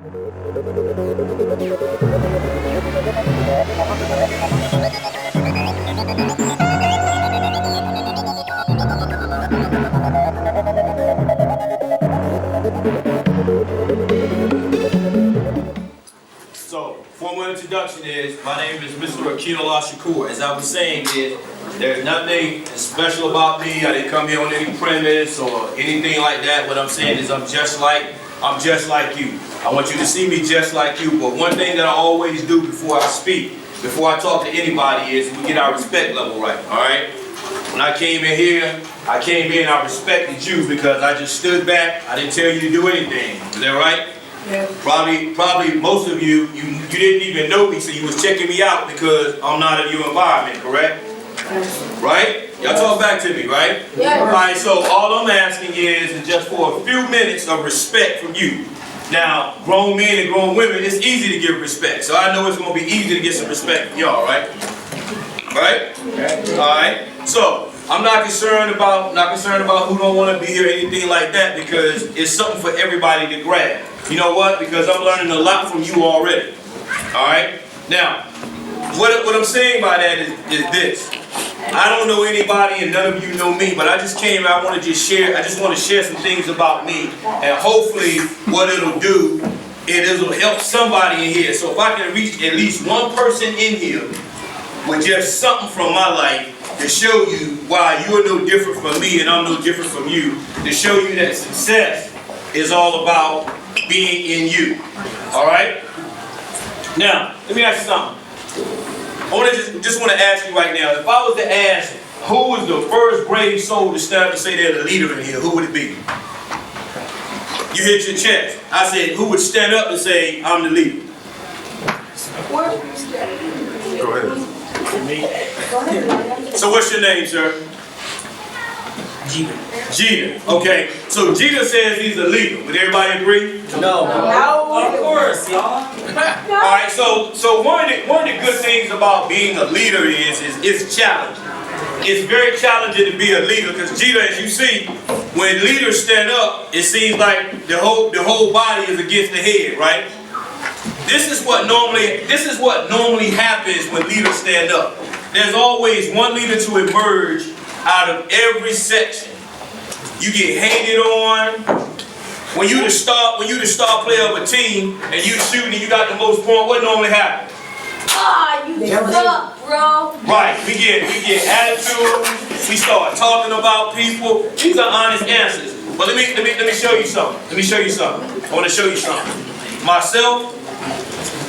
So, formal introduction is, my name is Mr. Akil Shakur. As I was saying, there's nothing special about me. I didn't come here on any premise or anything like that. What I'm saying is I'm just like you. I want you to see me just like you. But one thing that I always do before I speak, before I talk to anybody, is we get our respect level right, all right? When I came in here, I respected you because I just stood back. I didn't tell you to do anything. Is that right? Yeah. Probably most of you didn't even know me, so you was checking me out because I'm not in your environment, correct? Yes. Right? Y'all talk back to me, right? Yeah. All right, so all I'm asking is just for a few minutes of respect from you. Now, grown men and grown women, it's easy to give respect, so I know it's going to be easy to get some respect from y'all, right? Right? Okay. All right. So I'm not concerned about who don't want to be here or anything like that, because it's something for everybody to grab. You know what? Because I'm learning a lot from you already. All right. Now, what I'm saying by that is this. I don't know anybody and none of you know me, but I just came. I want to share some things about me, and hopefully, what it'll do, it'll help somebody in here. So if I can reach at least one person in here with just something from my life to show you why you're no different from me and I'm no different from you, to show you that success is all about being in you. All right? Now, let me ask you something. I just want to ask you right now, if I was to ask who was the first brave soul to stand up and say they're the leader in here, who would it be? You hit your chest. I said, who would stand up and say, I'm the leader? Go ahead. So what's your name, sir? Jeter. Okay. So Jeter says he's a leader. Would everybody agree? No. Of course, y'all. All right. So one of the good things about being a leader is it's challenging. It's very challenging to be a leader because Jeter, as you see, when leaders stand up, it seems like the whole body is against the head, right? This is what normally happens when leaders stand up. There's always one leader to emerge out of every section. You get hated on. When you the star player of a team and you shooting and you got the most points, what normally happens? You suck, bro. Right. We get attitude. We start talking about people. These are honest answers. But let me show you something. I want to show you something. Myself,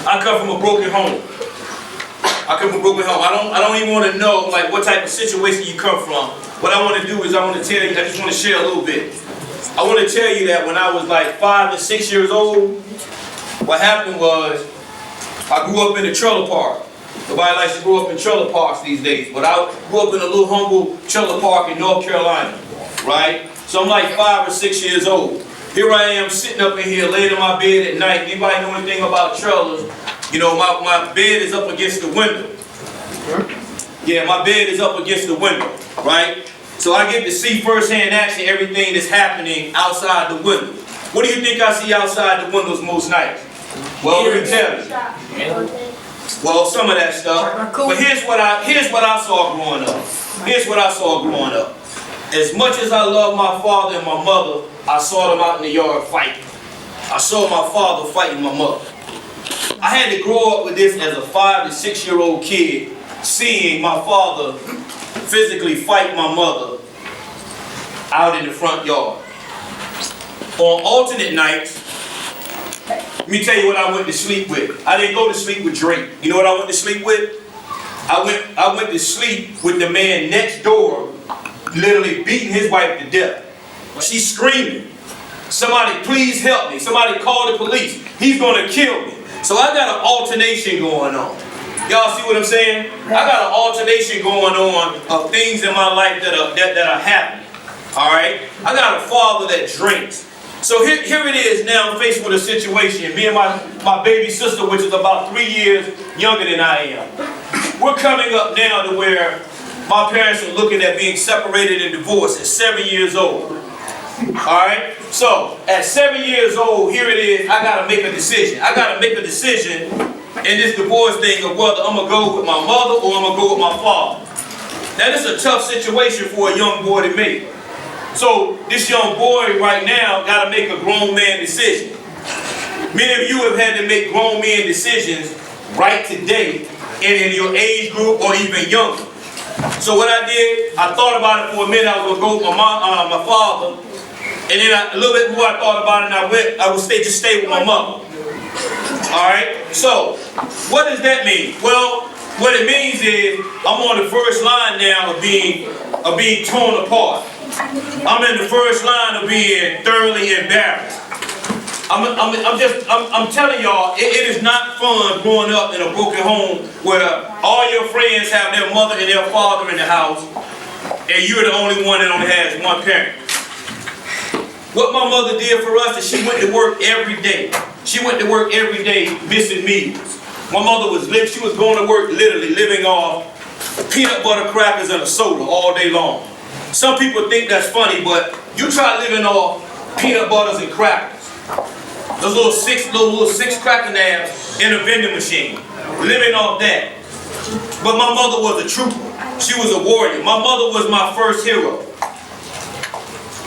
I come from a broken home. I don't even want to know like what type of situation you come from. What I want to do is I just want to share a little bit. I want to tell you that when I was like 5 to 6 years old, what happened was I grew up in a trailer park. Nobody likes to grow up in trailer parks these days, but I grew up in a little humble trailer park in North Carolina, right? So I'm like 5 or 6 years old. Here I am sitting up in here, laying in my bed at night. Anybody know anything about trailers? You know, my bed is up against the window. Yeah, my bed is up against the window, right? So I get to see firsthand action everything that's happening outside the window. What do you think I see outside the windows most nights? Well, let me tell you. Well, some of that stuff. But here's what I saw growing up. As much as I love my father and my mother, I saw them out in the yard fighting. I saw my father fighting my mother. I had to grow up with this as a 5 to 6 year old kid, seeing my father physically fight my mother out in the front yard. On alternate nights, let me tell you what I went to sleep with. I didn't go to sleep with Drake. You know what I went to sleep with? I went to sleep with the man next door, literally beating his wife to death. She's screaming, "Somebody please help me. Somebody call the police. He's gonna kill me." So I got an alternation going on. Y'all see what I'm saying? I got an alternation going on of things in my life that are happening. All right? I got a father that drinks. So here it is now, I'm faced with a situation. Me and my baby sister, which is about 3 years younger than I am. We're coming up now to where my parents are looking at being separated and divorced at 7 years old. Alright? So, at 7 years old, here it is, I gotta make a decision. I gotta make a decision in this divorce thing of whether I'm gonna go with my mother or I'm gonna go with my father. Now, this is a tough situation for a young boy to make. So, this young boy right now gotta make a grown man decision. Many of you have had to make grown man decisions right today, and in your age group or even younger. So what I did, I thought about it for a minute. I was gonna go with my father, and then a little bit more I thought about it, and I would just stay with my mother. All right. So what does that mean? Well, what it means is I'm on the first line now of being torn apart. I'm in the first line of being thoroughly embarrassed. I'm telling y'all, it is not fun growing up in a broken home where all your friends have their mother and their father in the house, and you're the only one that only has one parent. What my mother did for us is she went to work every day. She went to work every day missing meals. My mother she was going to work literally living off peanut butter crackers and a soda all day long. Some people think that's funny, but you try living off peanut butters and crackers. Those little six cracker nabs in a vending machine. Living off that. But my mother was a trooper. She was a warrior. My mother was my first hero.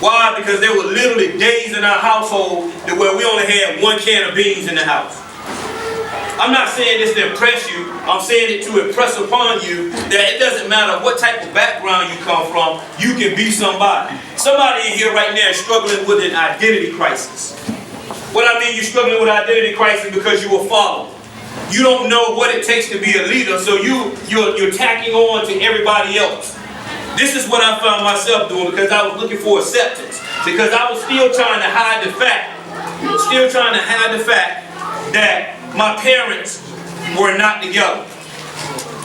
Why? Because there were literally days in our household where we only had one can of beans in the house. I'm not saying this to impress you. I'm saying it to impress upon you that it doesn't matter what type of background you come from, you can be somebody. Somebody in here right now is struggling with an identity crisis. What I mean, you're struggling with identity crisis because you were followed. You don't know what it takes to be a leader, so you're tacking on to everybody else. This is what I found myself doing because I was looking for acceptance. Because I was still trying to hide the fact, that my parents were not together.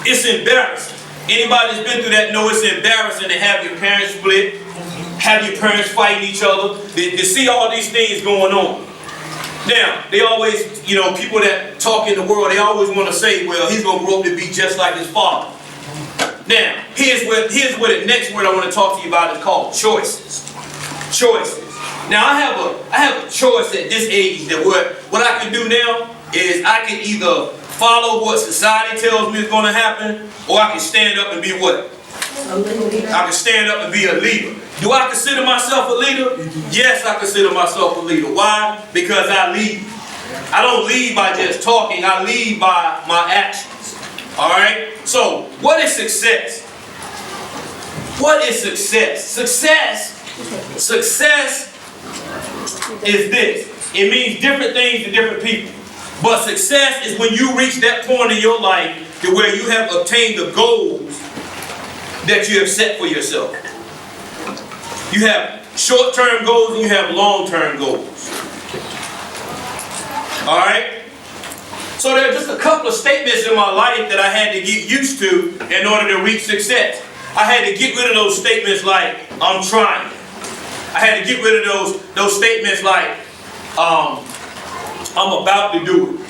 It's embarrassing. Anybody that's been through that know it's embarrassing to have your parents split, have your parents fighting each other, to see all these things going on. Now, they always, people that talk in the world, they always want to say, well, he's going to grow up to be just like his father. Now, here's what the next word I want to talk to you about is called choices. Choices. Now, I have a choice at this age that what I can do now is I can either follow what society tells me is going to happen, or I can stand up and be what? I can stand up and be a leader. Do I consider myself a leader? Yes, I consider myself a leader. Why? Because I lead. I don't lead by just talking. I lead by my actions. All right? So, what is success? What is success? Success is this. It means different things to different people. But success is when you reach that point in your life to where you have obtained the goals that you have set for yourself. You have short-term goals and you have long-term goals. Alright? So there are just a couple of statements in my life that I had to get used to in order to reach success. I had to get rid of those statements like, I'm trying. I had to get rid of those statements like, I'm about to do it.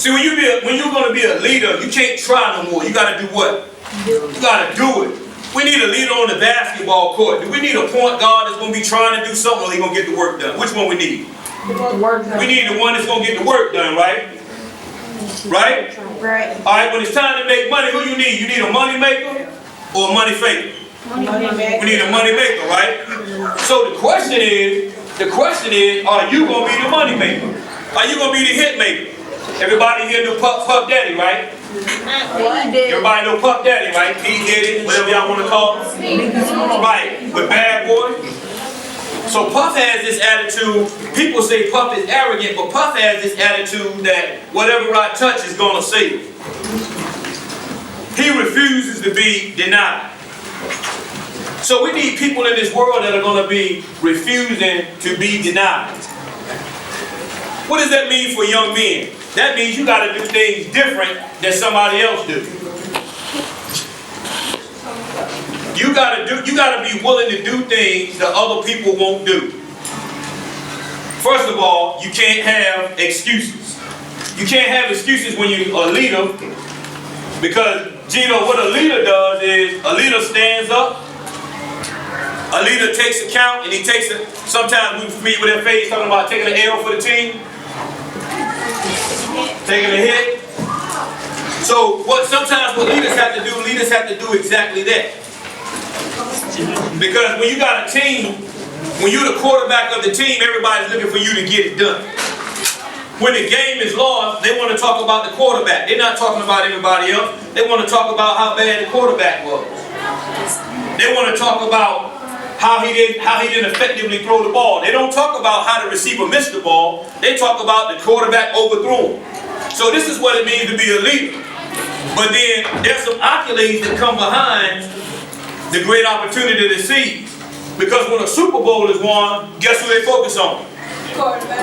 See, when you're going to be a leader, you can't try no more. You got to do what? You got to do it. We need a leader on the basketball court. Do we need a point guard that's going to be trying to do something, or he's going to get the work done? Which one we need? We need the one that's going to get the work done, right? Right? Right. All right, when it's time to make money, who you need? You need a money maker or a money faker? We need a money maker, right? So the question is, are you going to be the money maker? Are you going to be the hit maker? Everybody here know Puff Daddy, right? Everybody know Puff Daddy, right? P. Diddy, whatever y'all want to call him. Right, with Bad Boy. So Puff has this attitude. People say Puff is arrogant, but Puff has this attitude that whatever I touch is going to save it. He refuses to be denied. So we need people in this world that are going to be refusing to be denied. What does that mean for young men? That means you got to do things different than somebody else do. You got to be willing to do things that other people won't do. First of all, you can't have excuses. You can't have excuses when you're a leader, because Gino, what a leader does is a leader stands up, A leader takes account and he takes it. Sometimes we meet with that phase talking about taking an L for the team. Taking a hit. So sometimes what leaders have to do exactly that. Because when you got a team, when you're the quarterback of the team, everybody's looking for you to get it done. When the game is lost, they want to talk about the quarterback. They're not talking about everybody else. They want to talk about how bad the quarterback was. They want to talk about how he didn't effectively throw the ball. They don't talk about how the receiver missed the ball. They talk about the quarterback overthrew him. So this is what it means to be a leader. But then there's some accolades that come behind the great opportunity to seize. Because when a Super Bowl is won, guess who they focus on?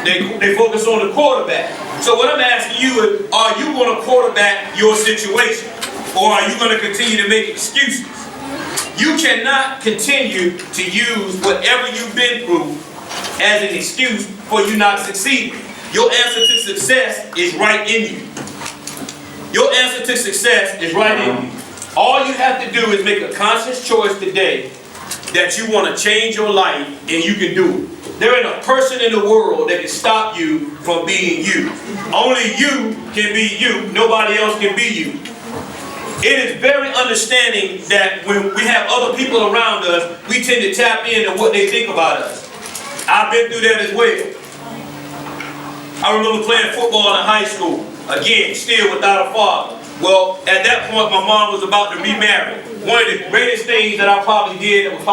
They focus on the quarterback. So what I'm asking you is, are you going to quarterback your situation? Or are you going to continue to make excuses? You cannot continue to use whatever you've been through as an excuse for you not succeeding. Your answer to success is right in you. Your answer to success is right in you. All you have to do is make a conscious choice today that you want to change your life, and you can do it. There ain't a person in the world that can stop you from being you. Only you can be you. Nobody else can be you. It is very understanding that when we have other people around us, we tend to tap into what they think about us. I've been through that as well. I remember playing football in high school. Again, still without a father. Well, at that point, my mom was about to remarry. One of the greatest things that I probably did, that was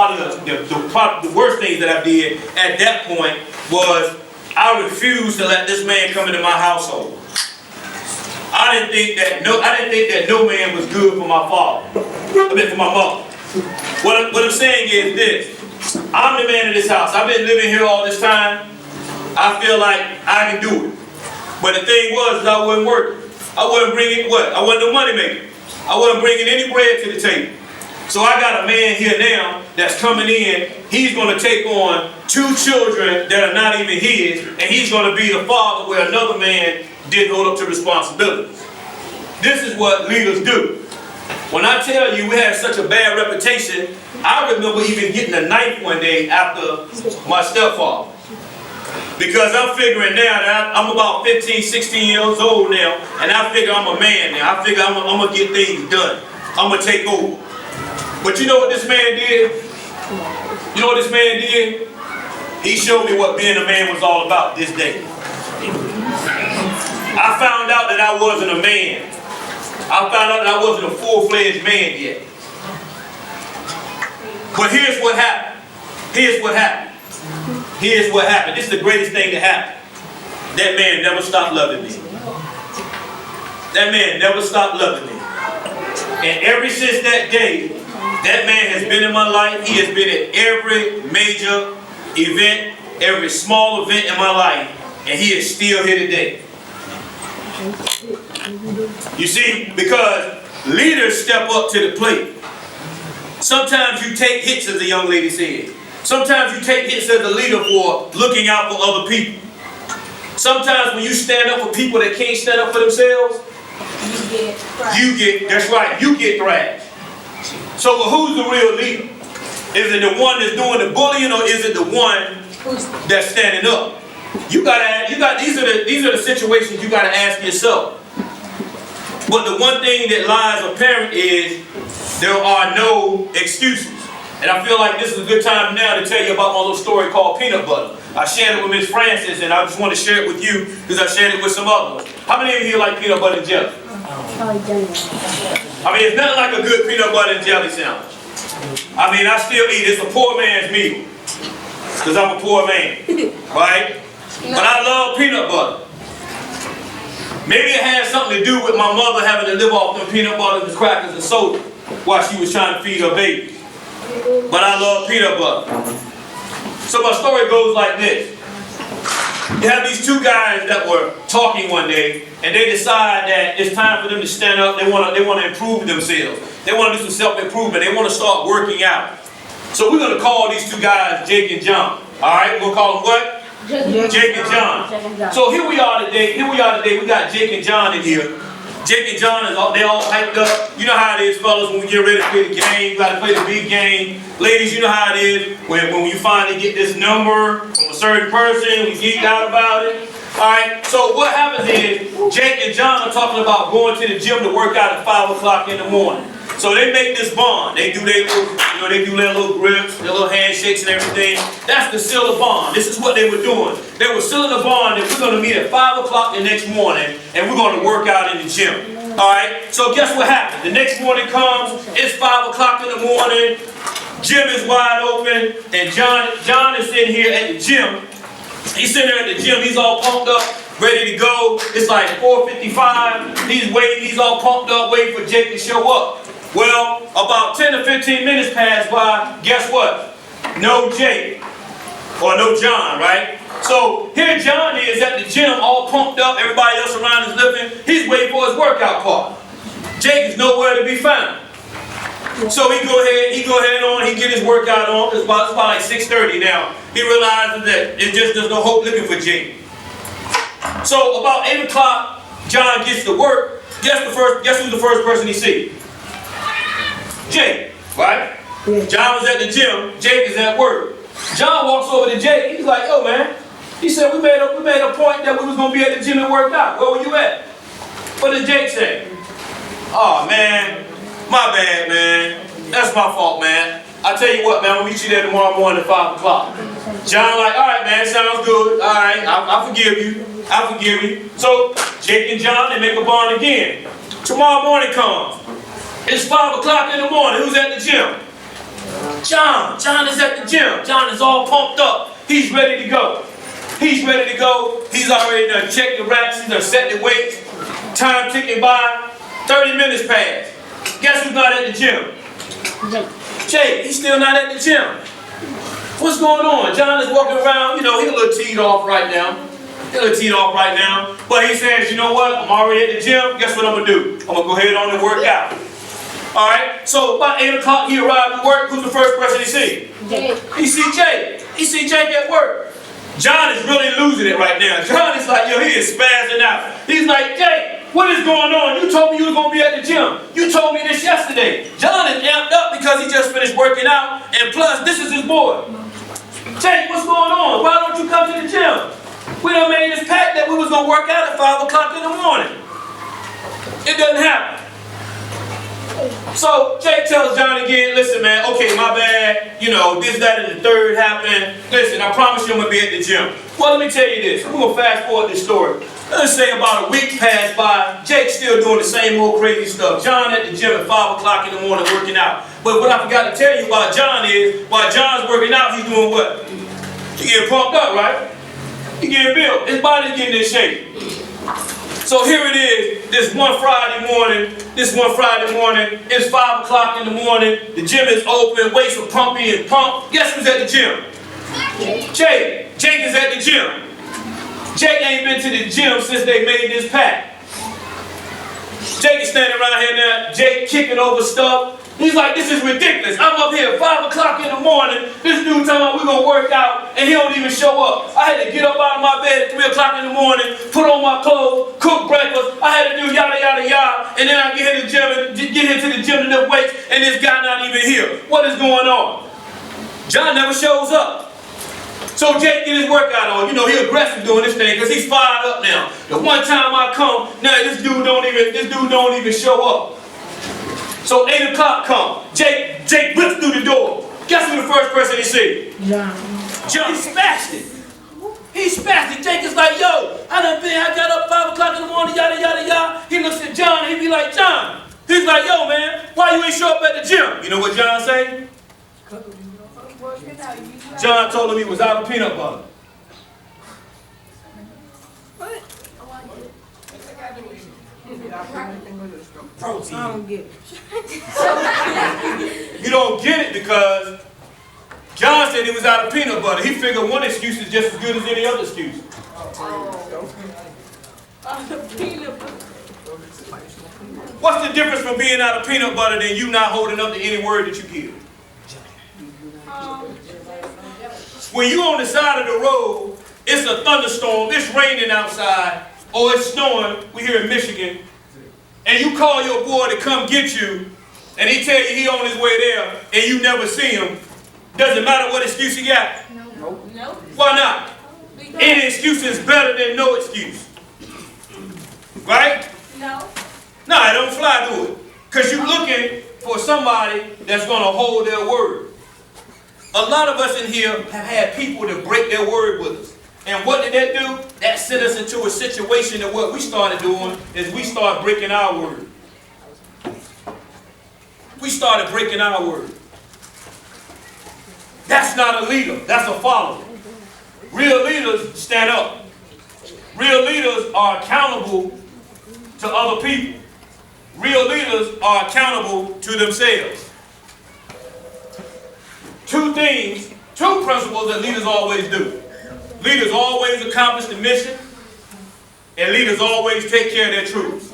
probably the worst things that I did at that point, was I refused to let this man come into my household. I didn't think that no man was good for my father. I mean, for my mother. What I'm saying is this: I'm the man of this house. I've been living here all this time. I feel like I can do it. But the thing was, I wasn't working. I wasn't bringing what? I wasn't the money maker. I wasn't bringing any bread to the table. So I got a man here now that's coming in. He's going to take on 2 children that are not even his, and he's going to be the father where another man didn't hold up to responsibilities. This is what leaders do. When I tell you we had such a bad reputation, I remember even getting a knife one day after my stepfather. Because I'm figuring now that I'm about 15, 16 years old now, and I figure I'm a man now. I figure I'm going to get things done. I'm going to take over. But you know what this man did? You know what this man did? He showed me what being a man was all about this day. I found out that I wasn't a man. I found out that I wasn't a full-fledged man yet. But here's what happened. Here's what happened. Here's what happened. This is the greatest thing that happened. That man never stopped loving me. That man never stopped loving me. And ever since that day, that man has been in my life. He has been at every major event, every small event in my life, and he is still here today. You see, because leaders step up to the plate. Sometimes you take hits, as the young lady said. Sometimes you take hits as a leader for looking out for other people. Sometimes when you stand up for people that can't stand up for themselves, that's right, you get thrashed. So who's the real leader? Is it the one that's doing the bullying, or is it the one that's standing up? These are the situations you gotta ask yourself. But the one thing that lies apparent is there are no excuses. And I feel like this is a good time now to tell you about my little story called Peanut Butter. I shared it with Miss Francis, and I just want to share it with you because I shared it with some others. How many of you here like peanut butter and jelly? I mean, it's not like a good peanut butter and jelly sandwich. I mean, I still eat it. It's a poor man's meal because I'm a poor man, right? But I love peanut butter. Maybe it has something to do with my mother having to live off them peanut butter and crackers and soda while she was trying to feed her baby. But I love peanut butter. So my story goes like this. You have these 2 guys that were talking one day, and they decide that it's time for them to stand up. They want to improve themselves. They want to do some self-improvement. They want to start working out. So we're going to call these 2 guys Jake and John. All right, we're going to call them what? Jake and John. So here we are today. We got Jake and John in here. Jake and John, they all hyped up. You know how it is, fellas, when we get ready to play the game. You got to play the big game. Ladies, you know how it is. When you finally get this number from a certain person, we geek out about it. Alright, so what happens is, Jake and John are talking about going to the gym to work out at 5 o'clock in the morning. So they make this bond. They do their little, they do their little grips, their little handshakes and everything. That's the seal of bond. This is what they were doing. They were sealing the bond that we're going to meet at 5 o'clock the next morning and we're going to work out in the gym. Alright, so guess what happened? The next morning comes, it's 5 o'clock in the morning, gym is wide open, and John is sitting here at the gym. He's sitting there at the gym, he's all pumped up, ready to go. It's like 4:55, he's waiting, he's all pumped up, waiting for Jake to show up. Well, about 10 to 15 minutes pass by, guess what? No Jake, or no John, right? So here John is at the gym, all pumped up, everybody else around is lifting, he's waiting for his workout part. Jake is nowhere to be found. So he go ahead on, he get his workout on. It's about like 6:30 now. He realizes that there's no hope looking for Jake. So about 8 o'clock, John gets to work. Guess who's the first person he sees? Jake, right? John was at the gym, Jake is at work. John walks over to Jake, he's like, yo man, he said we made a point that we was gonna be at the gym and work out. Where were you at? What did Jake say? Oh man, my bad, man. That's my fault, man. I tell you what, man, I'll meet you there tomorrow morning at 5 o'clock. John like, all right, man, sounds good. All right, I forgive you. I forgive you. So Jake and John, they make a bond again. Tomorrow morning comes. It's 5 o'clock in the morning. Who's at the gym? John. John is at the gym. John is all pumped up. He's ready to go. He's ready to go. He's already done checked the racks. He's done set the weights. Time ticking by. 30 minutes pass. Guess who's not at the gym? Jake. He's still not at the gym. What's going on? John is walking around. He's a little teed off right now. But he says, you know what? I'm already at the gym. Guess what I'm going to do? I'm going to go ahead on and work out. Alright? So about 8 o'clock, he arrived at work. Who's the first person he see? Jake. He see Jake. He see Jake at work. John is really losing it right now. John is like, yo, he is spazzing out. He's like, Jake, what is going on? You told me you were going to be at the gym. You told me this yesterday. John is amped up because he just finished working out. And plus, this is his boy. Jake, what's going on? Why don't you come to the gym? We done made this pact that we was going to work out at 5 o'clock in the morning. It doesn't happen. So Jake tells John again, listen man, okay, my bad, this, that, and the third happened. Listen, I promise you I'm going to be at the gym. Well, let me tell you this. We're going to fast forward this story. Let's say about a week passed by, Jake's still doing the same old crazy stuff. John at the gym at 5 o'clock in the morning working out. But what I forgot to tell you about John is, while John's working out, he's doing what? He getting pumped up, right? He getting built. His body's getting in shape. So here it is, this one Friday morning, it's 5 o'clock in the morning, the gym is open, weights are pumping and pump. Guess who's at the gym? Jake. Jake is at the gym. Jake ain't been to the gym since they made this pact. Jake is standing around here now, Jake kicking over stuff. He's like, this is ridiculous. I'm up here at 5 o'clock in the morning. This dude talking about we're going to work out, and he don't even show up. I had to get up out of my bed at 3 o'clock in the morning, put on my clothes, cook breakfast. I had to do yada, yada, yada. And then I get into the gym to lift weights, and this guy not even here. What is going on? John never shows up. So Jake get his workout on. He aggressive doing this thing because he's fired up now. The one time I come, now this dude don't even show up. So 8 o'clock come. Jake rips through the door. Guess who the first person he see? John. He's spastic. He's spastic. Jake is like, yo, I got up 5 o'clock in the morning, yada, yada, yada. He looks at John, he be like, John. He's like, yo, man, why you ain't show up at the gym? You know what John say? John told him he was out of peanut butter. What? Protein. I don't get it. You don't get it because John said he was out of peanut butter. He figured one excuse is just as good as any other excuse. What's the difference from being out of peanut butter than you not holding up to any word that you give? When you on the side of the road, it's a thunderstorm, it's raining outside, or it's snowing, we here in Michigan, and you call your boy to come get you, and he tell you he on his way there, and you never see him, doesn't matter what excuse he got? No. Why not? Any excuse is better than no excuse. Right? No. No, it don't fly, do it. Because you're looking for somebody that's going to hold their word. A lot of us in here have had people to break their word with us. And what did that do? That set us into a situation that what we started doing is we started breaking our word. We started breaking our word. That's not a leader. That's a follower. Real leaders stand up. Real leaders are accountable to other people. Real leaders are accountable to themselves. Two principles that leaders always do. Leaders always accomplish the mission, and leaders always take care of their troops.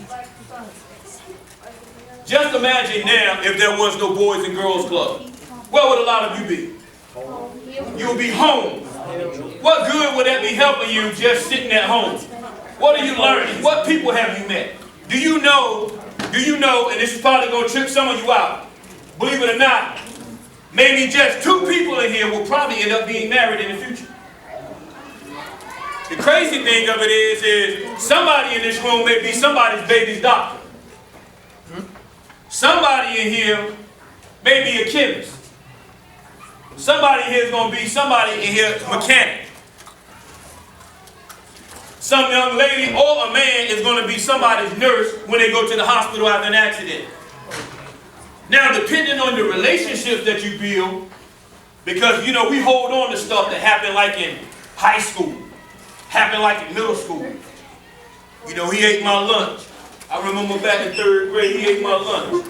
Just imagine now if there was no Boys and Girls Club. Where would a lot of you be? You would be home. What good would that be helping you just sitting at home? What are you learning? What people have you met? Do you know, and this is probably going to trip some of you out, believe it or not, maybe just 2 people in here will probably end up being married in the future. The crazy thing of it is somebody in this room may be somebody's baby's doctor. Somebody in here may be a chemist. Somebody here is going to be somebody in here mechanic. Some young lady or a man is going to be somebody's nurse when they go to the hospital after an accident. Now, depending on the relationships that you build, because, you know, we hold on to stuff that happened like in high school, happened like in middle school. You know, he ate my lunch. I remember back in 3rd grade, he ate my lunch.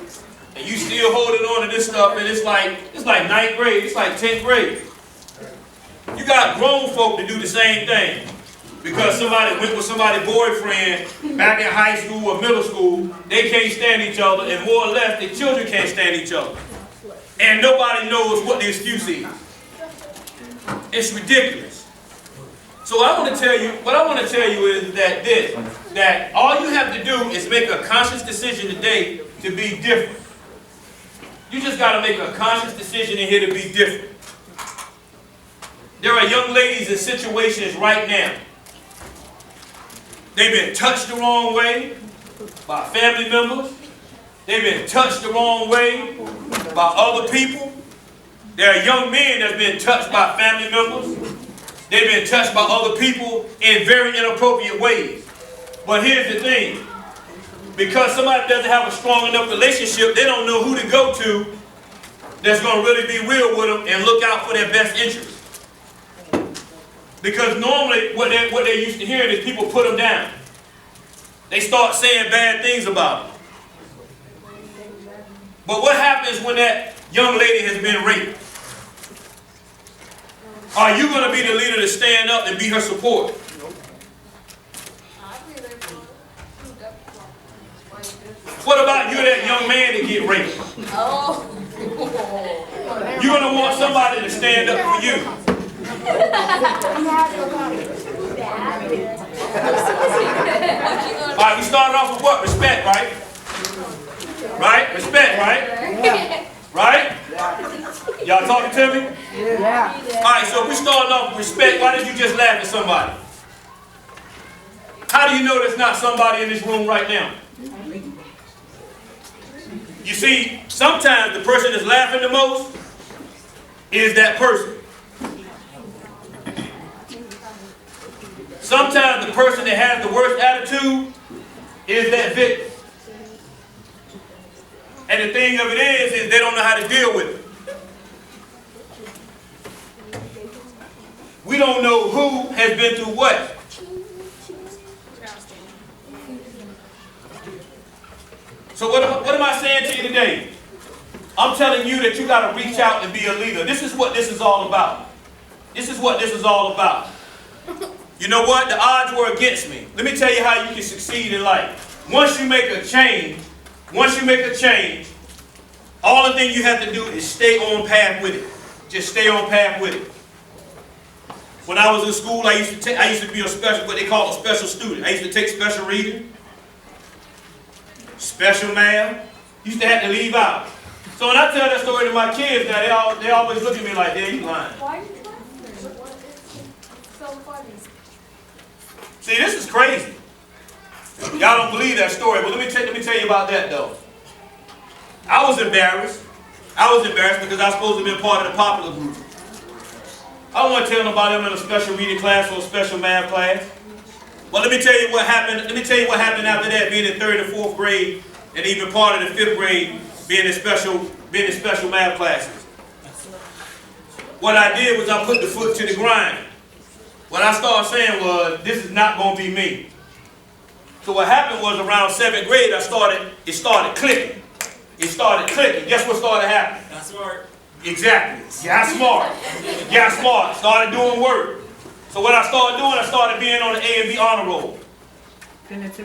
And you still holding on to this stuff, and it's like 9th grade, it's like 10th grade. You got grown folk to do the same thing. Because somebody went with somebody's boyfriend back in high school or middle school, they can't stand each other, and more or less, their children can't stand each other. And nobody knows what the excuse is. It's ridiculous. So what I want to tell you is that all you have to do is make a conscious decision today to be different. You just got to make a conscious decision in here to be different. There are young ladies in situations right now. They've been touched the wrong way by family members. They've been touched the wrong way by other people. There are young men that have been touched by family members. They've been touched by other people in very inappropriate ways. But here's the thing. Because somebody doesn't have a strong enough relationship, they don't know who to go to that's going to really be real with them and look out for their best interests. Because normally what they're used to hearing is people put them down. They start saying bad things about them. But what happens when that young lady has been raped? Are you going to be the leader to stand up and be her support? What about you, that young man that get raped? Oh. You're going to want somebody to stand up for you. Alright, we started off with what? Respect, right? Right? Respect, right? Right? Y'all talking to me? Yeah. Alright, so if we started off with respect, why did you just laugh at somebody? How do you know there's not somebody in this room right now? You see, sometimes the person that's laughing the most is that person. Sometimes the person that has the worst attitude is that victim. And the thing of it is they don't know how to deal with it. We don't know who has been through what. So what am I saying to you today? I'm telling you that you got to reach out and be a leader. This is what this is all about. This is what this is all about. You know what? The odds were against me. Let me tell you how you can succeed in life. Once you make a change, all the thing you have to do is stay on path with it. Just stay on path with it. When I was in school, I used to be a special, what they call a special student. I used to take special reading. special math. Used to have to leave out. So when I tell that story to my kids now, they always look at me like, "Yeah, you lying." Why are you laughing? It's so funny. See, this is crazy. Y'all don't believe that story, but let me tell you about that though. I was embarrassed. Because I was supposed to be a part of the popular group. I don't want to tell nobody I'm in a special reading class or a special math class. But let me tell you what happened. Let me tell you what happened after that, being in 3rd and 4th grade, and even part of the 5th grade, being in special math classes. What I did was I put the foot to the grind. What I started saying was, this is not going to be me. So what happened was around 7th grade, it started clicking. It started clicking. Guess what started happening? Got smart. Exactly. Got smart. Started doing work. So what I started doing, I started being on the A and B honor roll.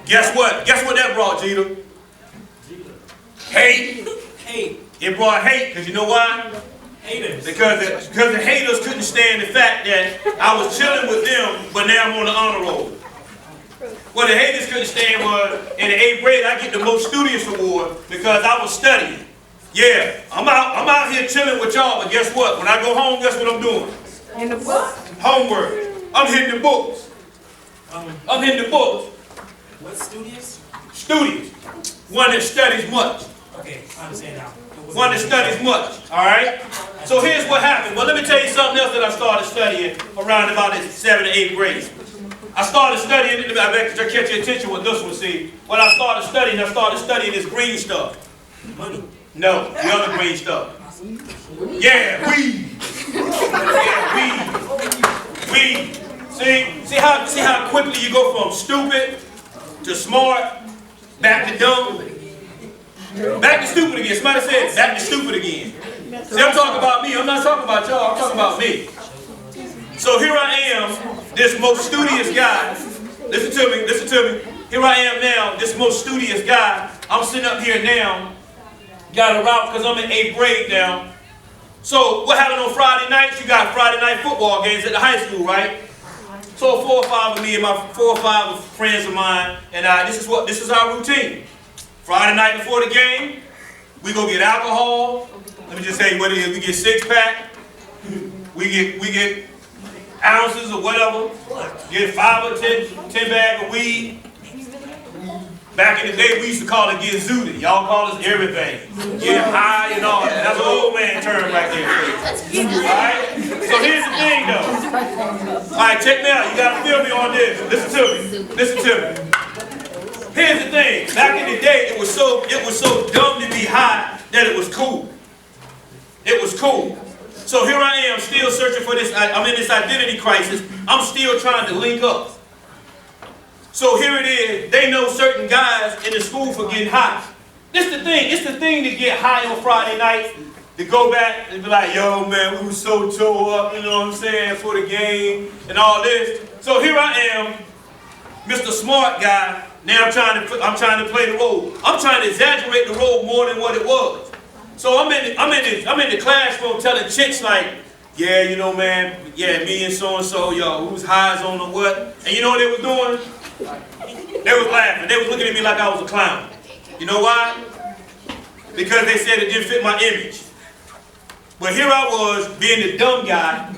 Guess what? Guess what that brought, Jeter? Hate. It brought hate, because you know why? Haters. Because the haters couldn't stand the fact that I was chilling with them, but now I'm on the honor roll. What the haters couldn't stand was, in the 8th grade, I get the most studious award because I was studying. Yeah, I'm out here chilling with y'all, but guess what? When I go home, guess what I'm doing? In the book? Homework. I'm hitting the books. I'm hitting the books. What's studious? Studious. One that studies much. Okay, I understand now. One that studies much. Alright? So here's what happened. Well, let me tell you something else that I started studying around about the 7th and 8th grade. I started studying, I bet you catch your attention with this one, see. When I started studying this green stuff. Money. No, the other green stuff. Yeah, weed. Yeah, weed. See how quickly you go from stupid to smart, back to dumb, back to stupid again. Somebody said back to stupid again. See, I'm talking about me. I'm not talking about y'all. I'm talking about me. So here I am, this most studious guy. Listen to me. Here I am now, this most studious guy. I'm sitting up here now. Got a route because I'm in 8th grade now. So what happened on Friday nights? You got Friday night football games at the high school, right? So 4 or 5 of me and my 4 or 5 friends of mine and I, this is our routine. Friday night before the game, we go get alcohol. Let me just tell you what it is. We get 6-pack. We get ounces or whatever. Get 5 or 10 bag of weed. Back in the day, we used to call it get zooted. Y'all call us everything. Get high and all that. That's an old man term right there. Alright? So here's the thing though. Alright, check me out. You gotta feel me on this. Listen to me. Here's the thing. Back in the day, it was so dumb to be high that it was cool. It was cool. So here I am still searching for this. I'm in this identity crisis. I'm still trying to link up. So here it is, they know certain guys in the school for getting high. This the thing, it's the thing to get high on Friday night, to go back and be like, yo man, we was so tore up, you know what I'm saying, for the game and all this. So here I am, Mr. Smart Guy, now I'm trying to play the role. I'm trying to exaggerate the role more than what it was. So I'm in the classroom telling chicks like, yeah, you know man, yeah, me and so-and-so, yo, who's highs on or what? And you know what they was doing? They was laughing. They was looking at me like I was a clown. You know why? Because they said it didn't fit my image. But here I was, being the dumb guy.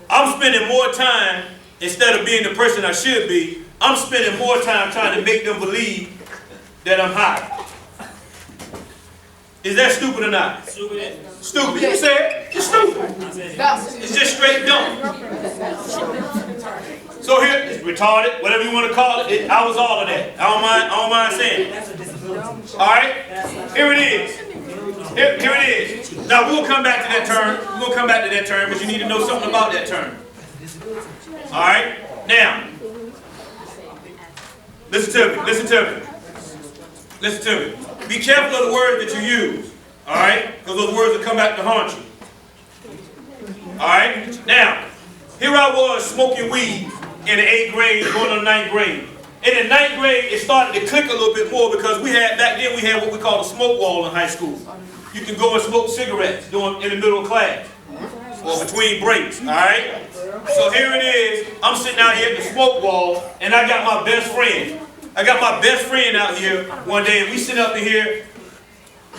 I'm spending more time, instead of being the person I should be, I'm spending more time trying to make them believe that I'm high. Is that stupid or not? Stupid. Stupid. You said it's stupid. It's just straight dumb. So here, it's retarded, whatever you want to call it. I was all of that. I don't mind saying it. All right? Here it is. Here it is. Now, we'll come back to that term. We'll come back to that term, but you need to know something about that term. All right? Now, listen to me. Be careful of the words that you use. All right? Because those words will come back to haunt you. All right? Now, here I was smoking weed in the 8th grade, going to the 9th grade. In the 9th grade, it started to click a little bit more because back then we had what we call a smoke wall in high school. You can go and smoke cigarettes in the middle of class or between breaks, all right? So here it is. I'm sitting out here at the smoke wall, and I got my best friend. I got my best friend out here one day, and we sit up in here,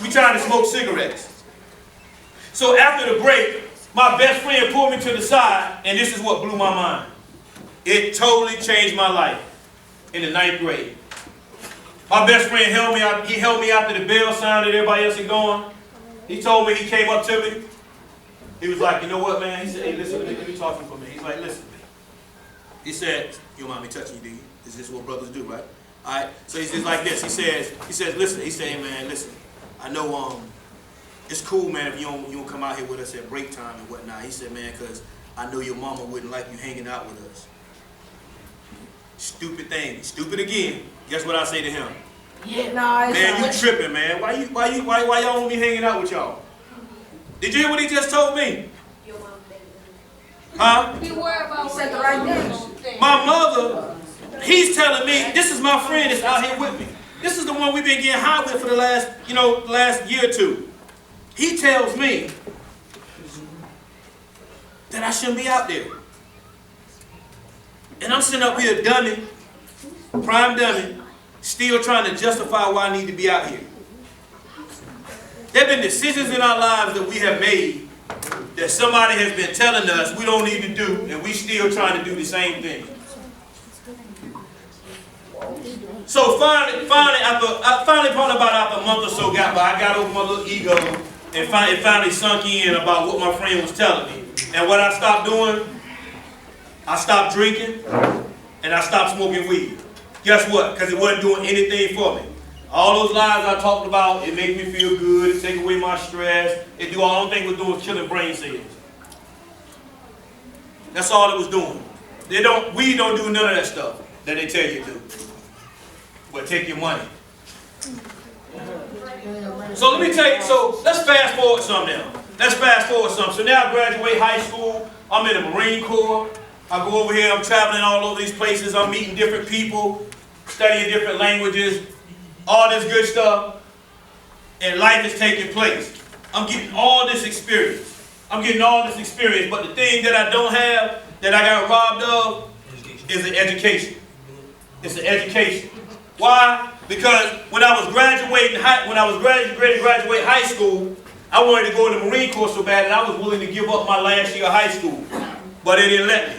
we trying to smoke cigarettes. So after the break, my best friend pulled me to the side, and this is what blew my mind. It totally changed my life in the 9th grade. My best friend held me out. He held me after the bell sounded, everybody else had gone. He told me, he came up to me. He was like, you know what, man? He said, hey, listen, let me talk to you for a minute. He's like, listen. He said, you don't mind me touching you, do you? This is what brothers do, right? All right. So he says like this. He says, listen. He said, hey, man, listen. I know it's cool, man, if you don't come out here with us at break time and whatnot. He said, man, because I know your mama wouldn't like you hanging out with us. Stupid thing. Stupid again. Guess what I say to him? Yeah, nah, man, you tripping, man. Why y'all want me hanging out with y'all? Did you hear what he just told me? Huh? Be worried about said the right thing. My mother, he's telling me, this is my friend that's out here with me. This is the one we've been getting high with for the last year or two. He tells me that I shouldn't be out there. And I'm sitting up here dummy, prime dummy, still trying to justify why I need to be out here. There have been decisions in our lives that we have made that somebody has been telling us we don't need to do, and we still trying to do the same thing. So finally, probably about after a month or so got by, I got over my little ego and finally sunk in about what my friend was telling me. And what I stopped doing, I stopped drinking and I stopped smoking weed. Guess what? Because it wasn't doing anything for me. All those lies I talked about, it made me feel good, it take away my stress, it do all the thing it was doing was killing brain cells. That's all it was doing. Weed don't do none of that stuff that they tell you to do. But take your money. So let me tell you, so let's fast forward some now. Let's fast forward some. So now I graduate high school, I'm in the Marine Corps, I go over here, I'm traveling all over these places, I'm meeting different people, studying different languages, all this good stuff, and life is taking place. I'm getting all this experience. But the thing that I don't have, that I got robbed of, is an education. It's an education. Why? Because when I was graduating high school, I wanted to go in the Marine Corps so bad, and I was willing to give up my last year of high school, but they didn't let me.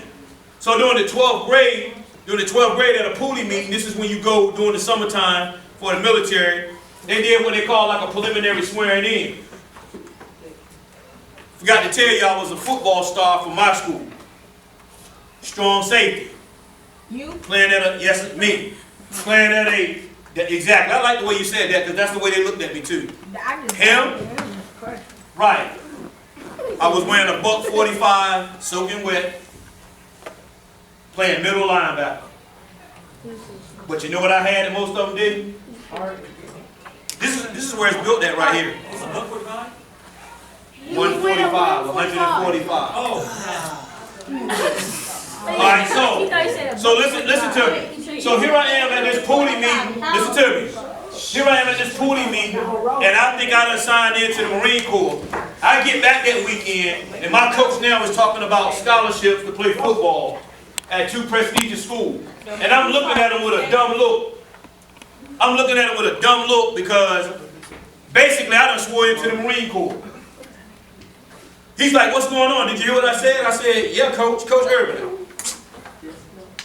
So during the 12th grade at a poolie meeting, this is when you go during the summertime for the military, they did what they call like a preliminary swearing in. Forgot to tell you I was a football star for my school. Strong safety. You? Playing at me. Playing at exactly. I like the way you said that because that's the way they looked at me too. Him? Right. I was wearing a buck 45, soaking wet, playing middle linebacker. But you know what I had that most of them didn't? This is where it's built at right here. It's a buck 45? 145, 145. Oh. All right, so listen to me. So here I am at this poolie meeting. Listen to me. Here I am at this poolie meeting, and I think I done signed in to the Marine Corps. I get back that weekend, and my coach now is talking about scholarships to play football at 2 prestigious schools. And I'm looking at him with a dumb look. Because basically I done swore into the Marine Corps. He's like, what's going on? Did you hear what I said? I said, yeah, Coach Urban.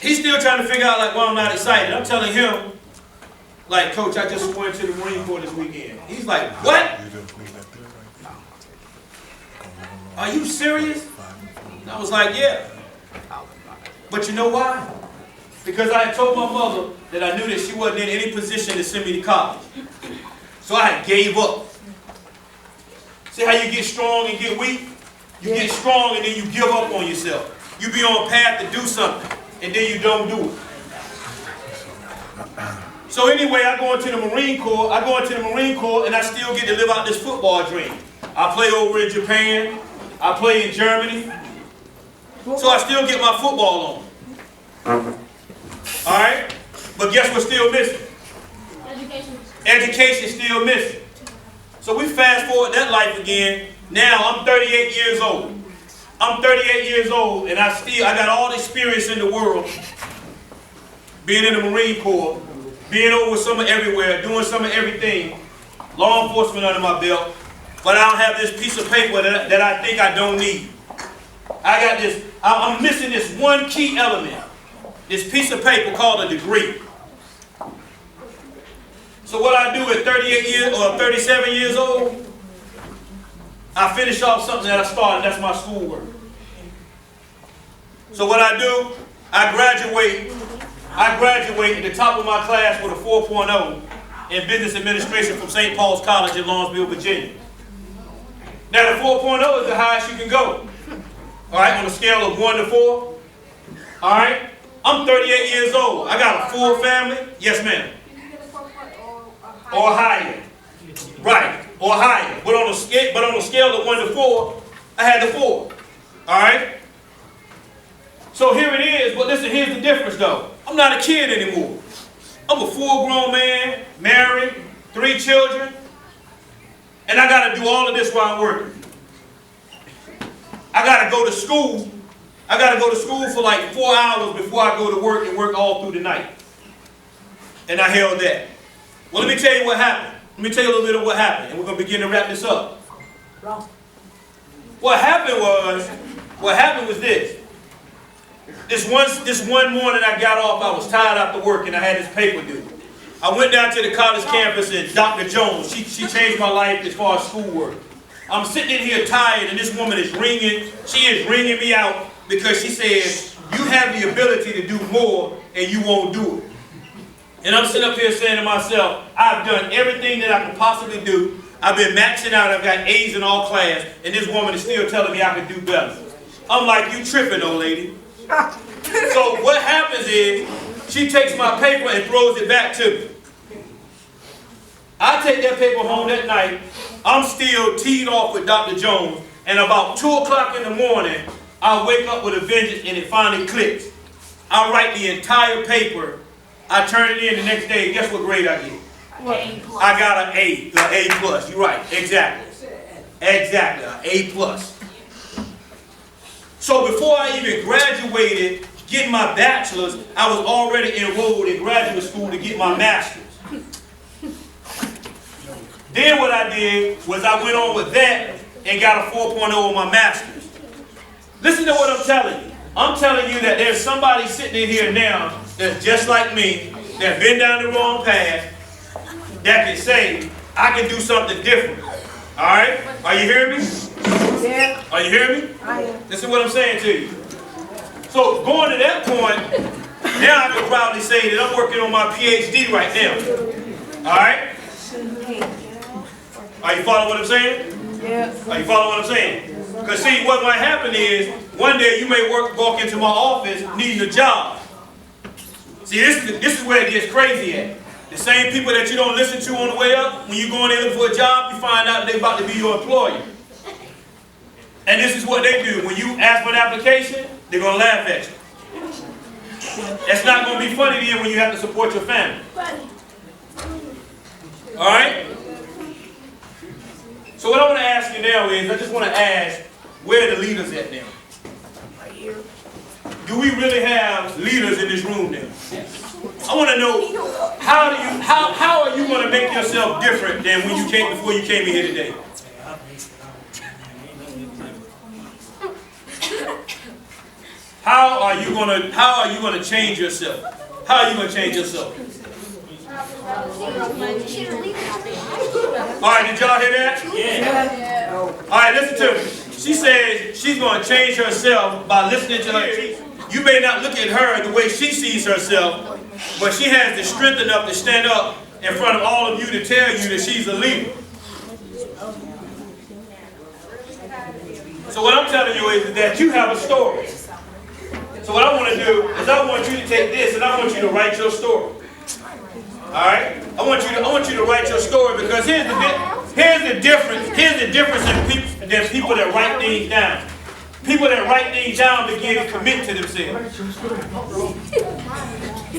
He's still trying to figure out like why I'm not excited. I'm telling him, like, Coach, I just swore into the Marine Corps this weekend. He's like, what? Are you serious? And I was like, yeah. But you know why? Because I had told my mother that I knew that she wasn't in any position to send me to college. So I had gave up. See how you get strong and get weak? You get strong and then you give up on yourself. You be on a path to do something and then you don't do it. So anyway, I go into the Marine Corps and I still get to live out this football dream. I play over in Japan. I play in Germany. So I still get my football on. Alright? But guess what's still missing? Education still missing. So we fast forward that life again. Now I'm 38 years old. And I got all the experience in the world being in the Marine Corps. being over some of everywhere, doing some of everything, law enforcement under my belt, but I don't have this piece of paper that I think I don't need. I got this, I'm missing this one key element, this piece of paper called a degree. So what I do at 38 years or 37 years old, I finish off something that I started, that's my schoolwork. So what I do, I graduate at the top of my class with a 4.0 in business administration from St. Paul's College in Lawrenceville, Virginia. Now the 4.0 is the highest you can go. All right, on a scale of 1 to 4. All right, I'm 38 years old. I got a full family. Yes, ma'am. Did you get a 4.0 Or higher. Right, or higher. But on a scale of 1 to 4, I had the 4. All right. So here it is. But listen, here's the difference, though. I'm not a kid anymore. I'm a full-grown man, married, 3 children, and I got to do all of this while I'm working. I got to go to school. I got to go to school for like 4 hours before I go to work and work all through the night. And I held that. Well, let me tell you what happened. Let me tell you a little bit of what happened, and we're going to begin to wrap this up. What happened was this. This one morning I got off, I was tired after work, and I had this paper due. I went down to the college campus, and Dr. Jones, she changed my life as far as schoolwork. I'm sitting in here tired, and this woman is ringing. She is ringing me out because she says, you have the ability to do more, and you won't do it. And I'm sitting up here saying to myself, I've done everything that I can possibly do. I've been maxing out. I've got A's in all class, and this woman is still telling me I can do better. I'm like, you tripping, old lady. So what happens is, she takes my paper and throws it back to me. I take that paper home that night. I'm still teed off with Dr. Jones, and about 2 o'clock in the morning, I wake up with a vengeance, and it finally clicks. I write the entire paper. I turn it in the next day. Guess what grade I get? I got an A plus. You're right. Exactly. Exactly. An A plus. So before I even graduated, getting my bachelor's, I was already enrolled in graduate school to get my master's. Then what I did was I went on with that and got a 4.0 on my master's. Listen to what I'm telling you. I'm telling you that there's somebody sitting in here now that's just like me, that's been down the wrong path, that can say, I can do something different. All right? Are you hearing me? Yeah. Are you hearing me? I am. This is what I'm saying to you. So going to that point, now I can proudly say that I'm working on my PhD right now. All right? Are you following what I'm saying? Yeah. Are you following what I'm saying? Because see, what might happen is, one day you may walk into my office needing a job. See, this is where it gets crazy at. The same people that you don't listen to on the way up, when you go in there looking for a job, you find out they're about to be your employer. And this is what they do. When you ask for an application, they're going to laugh at you. That's not going to be funny to you when you have to support your family. All right? So what I want to ask you now is, I just want to ask, where are the leaders at now? Do we really have leaders in this room now? I want to know, how are you going to make yourself different than when you came before you came in here today? How are you going to change yourself? How are you going to change yourself? All right, did y'all hear that? Yeah. All right, listen to me. She says she's going to change herself by listening to her teacher. You may not look at her the way she sees herself, but she has the strength enough to stand up in front of all of you to tell you that she's a leader. So what I'm telling you is that you have a story. So what I want to do is I want you to take this and I want you to write your story. All right? I want you to write your story, because here's the difference in people that write things down. People that write things down begin to commit to themselves.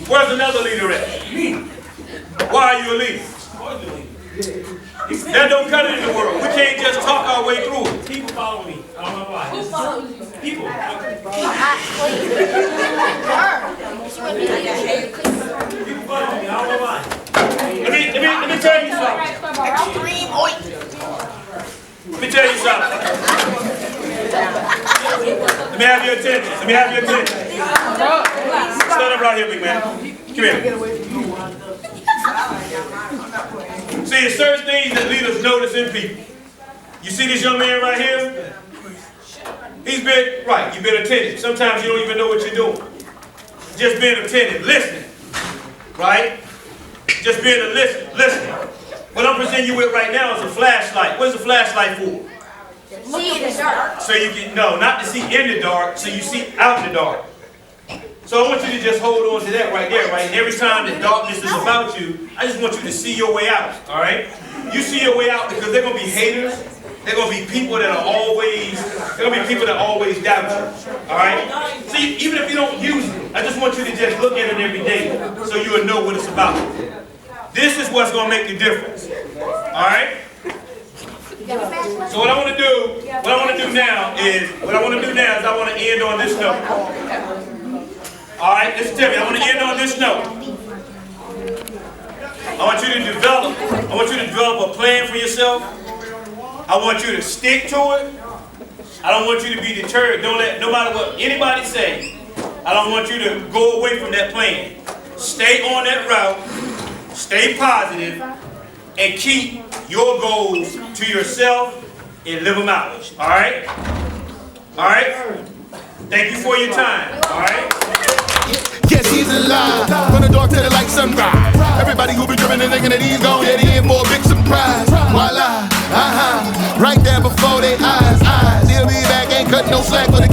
Where's another leader at? Why are you a leader? That don't cut it in the world. We can't just talk our way through it. People follow me. I don't know why. Who follows you? People. People follow me. I don't know why. tell you something. Let me tell you something. Let me have your attention. Let me have your attention. Stand up right here, big man. Come here. See, there's certain things that leaders notice in people. You see this young man right here? He's been, right, you've been attentive. Sometimes you don't even know what you're doing. Just being attentive, listening. Right? Just being a listener. What I'm presenting you with right now is a flashlight. What is a flashlight for? See in the dark. So you can, no, not to see in the dark, so you see out in the dark. So I want you to just hold on to that right there, right? And every time that darkness is about you, I just want you to see your way out, all right? You see your way out because they're going to be haters. They're going to be people that are always, doubt you, all right? See, even if you don't use it, I just want you to just look at it every day so you'll know what it's about. This is what's going to make the difference, all right? So what I want to do now is I want to end on this note. All right, listen to me. I want to end on this note. I want you to develop a plan for yourself. I want you to stick to it. I don't want you to be deterred. Don't let, no matter what anybody say, I don't want you to go away from that plan. Stay on that route. Stay positive and keep your goals to yourself and live them out. All right? All right? Thank you for your time. All right? Yes, he's alive. From the dark to the light sunrise. Everybody who be driven and thinking that he's gone, yet he ain't more big surprise. Voila, right there before their eyes. He'll be back, ain't cut no slack for the